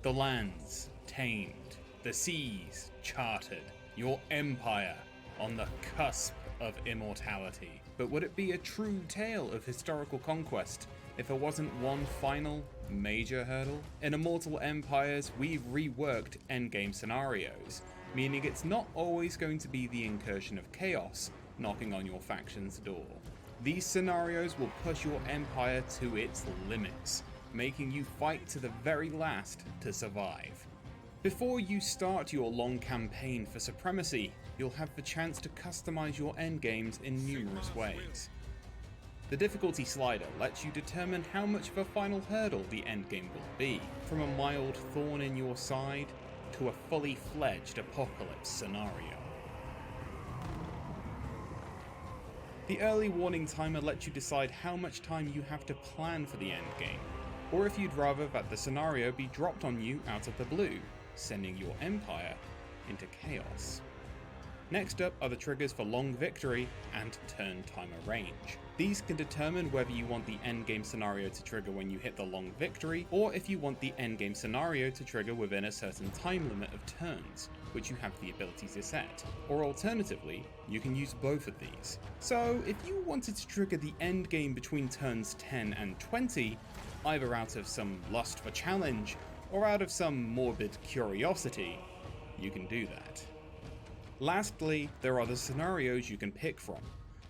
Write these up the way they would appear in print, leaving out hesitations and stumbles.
The lands tamed, the seas charted, your empire on the cusp of immortality. But would it be a true tale of historical conquest if there wasn't one final, major hurdle? In Immortal Empires, we've reworked endgame scenarios, meaning it's not always going to be the incursion of chaos knocking on your faction's door. These scenarios will push your empire to its limits, making you fight to the very last to survive. Before you start your long campaign for supremacy, you'll have the chance to customize your endgames in numerous ways. The difficulty slider lets you determine how much of a final hurdle the endgame will be, from a mild thorn in your side to a fully fledged apocalypse scenario. The early warning timer lets you decide how much time you have to plan for the endgame, or if you'd rather that the scenario be dropped on you out of the blue, sending your empire into chaos. Next up are the triggers for long victory and turn timer range. These can determine whether you want the endgame scenario to trigger when you hit the long victory, or if you want the endgame scenario to trigger within a certain time limit of turns, which you have the ability to set. Or alternatively, you can use both of these. So if you wanted to trigger the endgame between turns 10 and 20, either out of some lust for challenge, or out of some morbid curiosity, you can do that. Lastly, there are the scenarios you can pick from,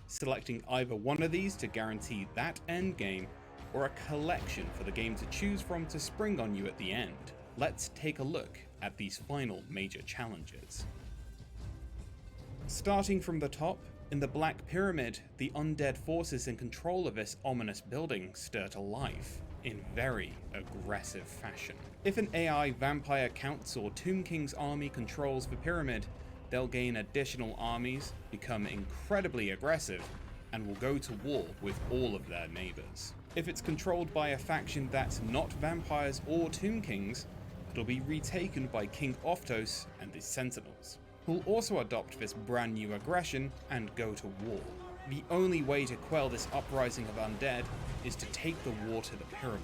selecting either one of these to guarantee that endgame, or a collection for the game to choose from to spring on you at the end. Let's take a look at these final major challenges. Starting from the top, in the Black Pyramid, the undead forces in control of this ominous building stir to life in very aggressive fashion. If an AI Vampire Count's or Tomb King's army controls the pyramid, they'll gain additional armies, become incredibly aggressive, and will go to war with all of their neighbours. If it's controlled by a faction that's not vampires or Tomb Kings, it'll be retaken by King Oftos and his Sentinels, who'll also adopt this brand new aggression and go to war. The only way to quell this uprising of undead is to take the war to the pyramid,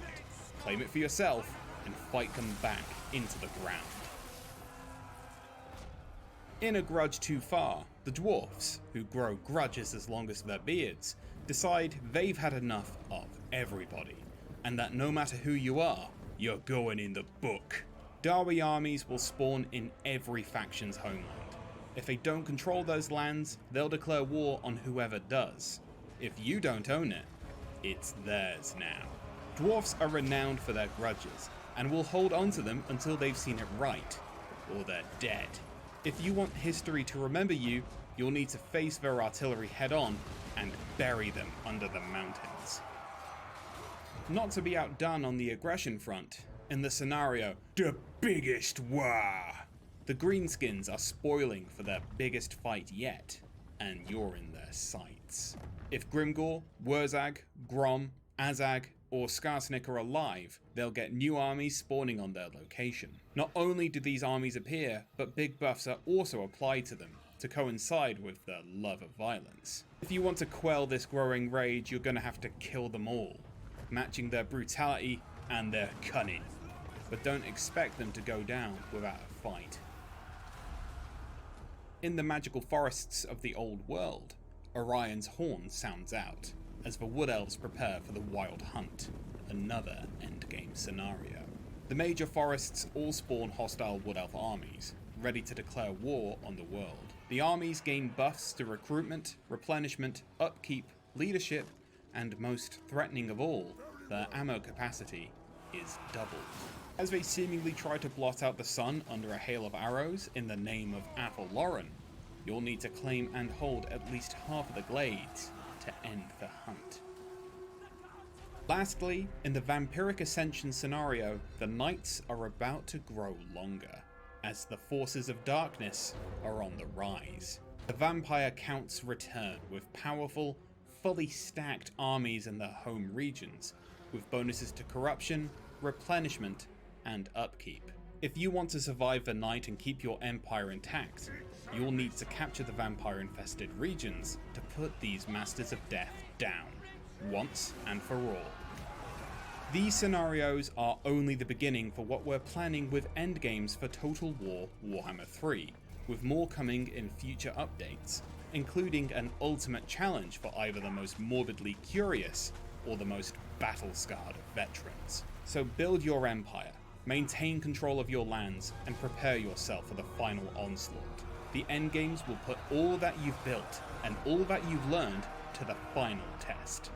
claim it for yourself, and fight them back into the ground. In A Grudge Too Far, the dwarfs, who grow grudges as long as their beards, decide they've had enough of everybody, and that no matter who you are, you're going in the book. Dawi armies will spawn in every faction's homeland. If they don't control those lands, they'll declare war on whoever does. If you don't own it, it's theirs now. Dwarfs are renowned for their grudges, and will hold on to them until they've seen it right, or they're dead. If you want history to remember you, you'll need to face their artillery head-on and bury them under the mountains. Not to be outdone on the aggression front, in the scenario, The Biggest War, the Greenskins are spoiling for their biggest fight yet, and you're in their sights. If Grimgor, Wurzag, Grom, Azag, or Skarsnik are alive, they'll get new armies spawning on their location. Not only do these armies appear, but big buffs are also applied to them, to coincide with their love of violence. If you want to quell this growing rage, you're gonna have to kill them all, matching their brutality and their cunning. But don't expect them to go down without a fight. In the magical forests of the old world, Orion's horn sounds out, as the Wood Elves prepare for the Wild Hunt, another endgame scenario. The major forests all spawn hostile Wood Elf armies, ready to declare war on the world. The armies gain buffs to recruitment, replenishment, upkeep, leadership, and most threatening of all, their ammo capacity is doubled. As they seemingly try to blot out the sun under a hail of arrows in the name of Athel Loren, you'll need to claim and hold at least half of the glades to end the hunt. Lastly, in the Vampiric Ascension scenario, the nights are about to grow longer, as the forces of darkness are on the rise. The Vampire Counts return with powerful, fully stacked armies in their home regions, with bonuses to corruption, replenishment, and upkeep. If you want to survive the night and keep your empire intact, you'll need to capture the vampire-infested regions to put these Masters of Death down, once and for all. These scenarios are only the beginning for what we're planning with endgames for Total War Warhammer 3, with more coming in future updates, including an ultimate challenge for either the most morbidly curious or the most battle-scarred of veterans. So build your empire, maintain control of your lands, and prepare yourself for the final onslaught. The endgames will put all that you've built and all that you've learned to the final test.